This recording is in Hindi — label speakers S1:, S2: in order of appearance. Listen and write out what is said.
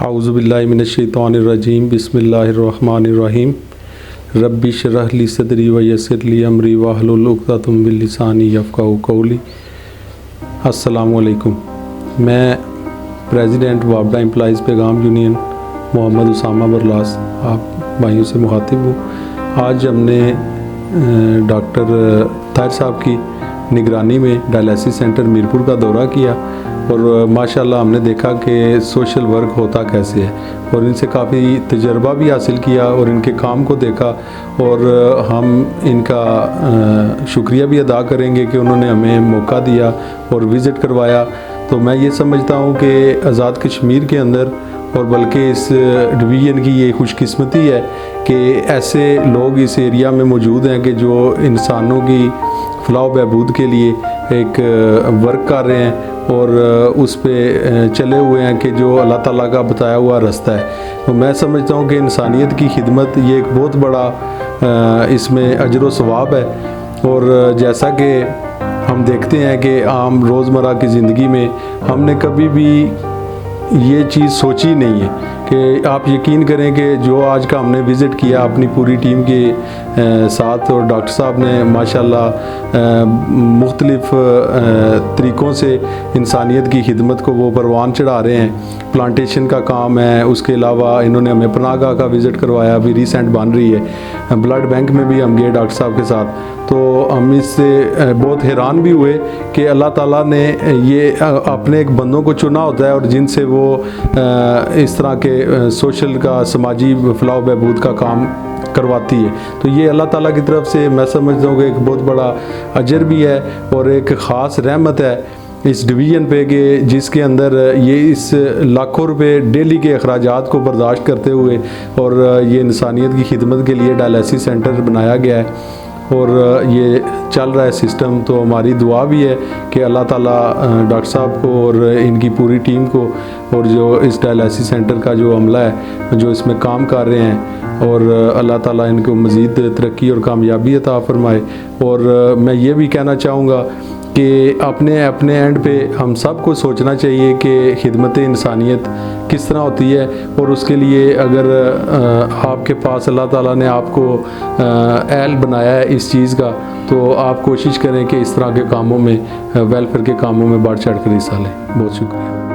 S1: औज़ुबिल्लाहि मिनश्शैतानिर्रजीम बिस्मिल्लाहिर्रहमानिर्रहीम रब्बि इश्रह ली सदरी व यस्सिर ली अमरी वहलुल उक़दतम मिन लिसानी यफ़क़हू क़ौली। अस्सलामु अलैकुम। मैं प्रेसिडेंट वापडा एम्प्लॉइज़ पैगाम यूनियन मोहम्मद उसामा बरलास आप भाइयों से मुखातिब हूँ। आज हमने डॉक्टर ताहिर साहब की निगरानी में डायलिसिस सेंटर मीरपुर का दौरा किया और माशाल्लाह हमने देखा कि सोशल वर्क होता कैसे है और इनसे काफ़ी तजर्बा भी हासिल किया और इनके काम को देखा और हम इनका शुक्रिया भी अदा करेंगे कि उन्होंने हमें मौका दिया और विज़िट करवाया। तो मैं ये समझता हूँ कि आज़ाद कश्मीर के अंदर और बल्कि इस डिवीज़न की ये खुशकिस्मती है कि ऐसे लोग इस एरिया में मौजूद हैं कि जो इंसानों की फलाह बहबूद के लिए एक वर्क कर रहे हैं और उस पे चले हुए हैं कि जो अल्लाह ताला का बताया हुआ रास्ता है। तो मैं समझता हूँ कि इंसानियत की खिदमत ये एक बहुत बड़ा इसमें अजर व सवाब है। और जैसा कि हम देखते हैं कि आम रोज़मर्रा की ज़िंदगी में हमने कभी भी ये चीज़ सोची नहीं है कि आप यकीन करें कि जो आज का हमने विज़िट किया अपनी पूरी टीम के साथ और डॉक्टर साहब ने माशाल्लाह मुख्तलिफ़ तरीक़ों से इंसानियत की खिदमत को वो परवान चढ़ा रहे हैं। प्लांटेशन का काम है, उसके अलावा इन्होंने हमें पनाहगाह का विज़िट करवाया, अभी रिसेंट बन रही है। ब्लड बैंक में भी हम गए डॉक्टर साहब के साथ। तो हम इससे बहुत हैरान भी हुए कि अल्लाह ताला ने ये अपने एक बंदों को चुना होता है और जिनसे वो इस तरह के सोशल का समाजी फलाह बहबूद का काम करवाती है। तो ये अल्लाह ताला की तरफ से मैं समझता हूँ कि एक बहुत बड़ा अजर भी है और एक ख़ास रहमत है इस डिवीज़न पे कि जिसके अंदर ये इस लाखों रुपए डेली के अखराजात को बर्दाश्त करते हुए और ये इंसानियत की खिदमत के लिए डायलिसिस सेंटर बनाया गया है और ये चल रहा है सिस्टम। तो हमारी दुआ भी है कि अल्लाह ताला डॉक्टर साहब को और इनकी पूरी टीम को और जो इस डायलिसिस सेंटर का जो अमला है जो इसमें काम कर रहे हैं और अल्लाह ताला इनको मज़ीद तरक्की और कामयाबी अता फ़रमाए। और मैं ये भी कहना चाहूँगा कि अपने एंड पे हम सब को सोचना चाहिए कि खिदमत इंसानियत किस तरह होती है और उसके लिए अगर आपके पास अल्लाह ताला ने आपको अहल बनाया है इस चीज़ का तो आप कोशिश करें कि इस तरह के कामों में वेलफेयर के कामों में बढ़ चढ़ कर हिस्सा लें। बहुत शुक्रिया।